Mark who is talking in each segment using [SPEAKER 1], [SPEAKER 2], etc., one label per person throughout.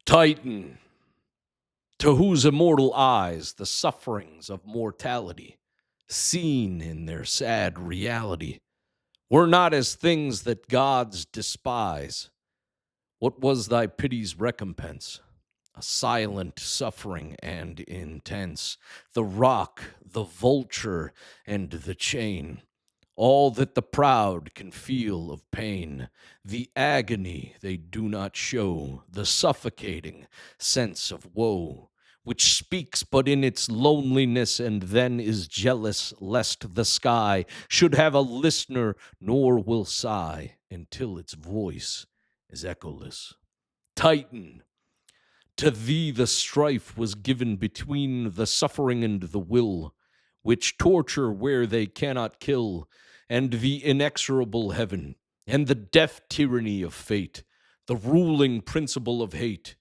[SPEAKER 1] Titan, to whose immortal eyes the sufferings of mortality, seen in their sad reality, were not as things that gods despise. What was thy pity's recompense? A silent suffering and intense, the rock, the vulture, and the chain, all that the proud can feel of pain, the agony they do not show, the suffocating sense of woe, which speaks but in its loneliness and then is jealous lest the sky should have a listener, nor will sigh until its voice is echoless. Titan, to thee the strife was given between the suffering and the will, which torture where they cannot kill, and the inexorable heaven, and the deaf tyranny of fate, the ruling principle of hate,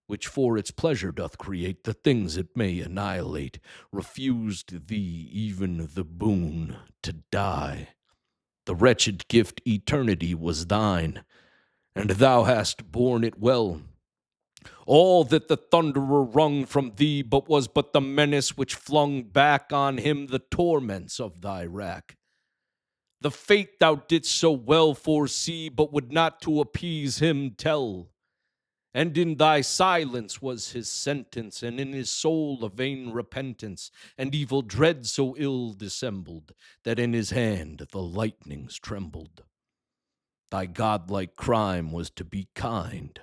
[SPEAKER 1] which for its pleasure doth create the things it may annihilate, refused thee even the boon to die. The wretched gift eternity was thine, and thou hast borne it well. All that the thunderer wrung from thee was but the menace which flung back on him the torments of thy rack. The fate thou didst so well foresee, but would not to appease him tell. And in thy silence was his sentence, and in his soul a vain repentance, and evil dread so ill dissembled, that in his hand the lightnings trembled. Thy godlike crime was to be kind,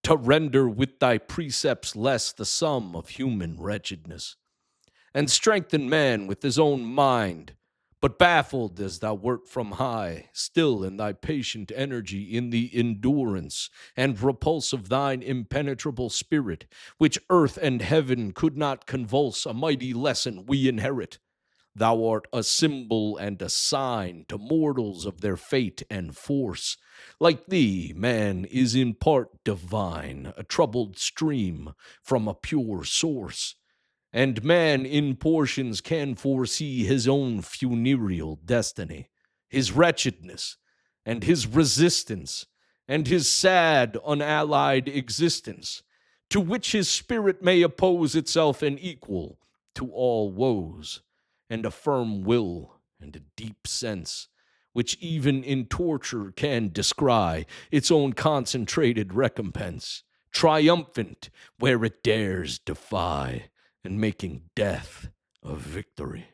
[SPEAKER 1] to render with thy precepts less the sum of human wretchedness, and strengthen man with his own mind. But baffled as thou wert from high, still in thy patient energy, in the endurance and repulse of thine impenetrable spirit, which earth and heaven could not convulse, a mighty lesson we inherit. Thou art a symbol and a sign to mortals of their fate and force. Like thee, man is in part divine, a troubled stream from a pure source. And man in portions can foresee his own funereal destiny, his wretchedness, and his resistance, and his sad, unallied existence, to which his spirit may oppose itself and equal to all woes, and a firm will and a deep sense, which even in torture can descry its own concentrated recompense, triumphant where it dares defy, and making death a victory.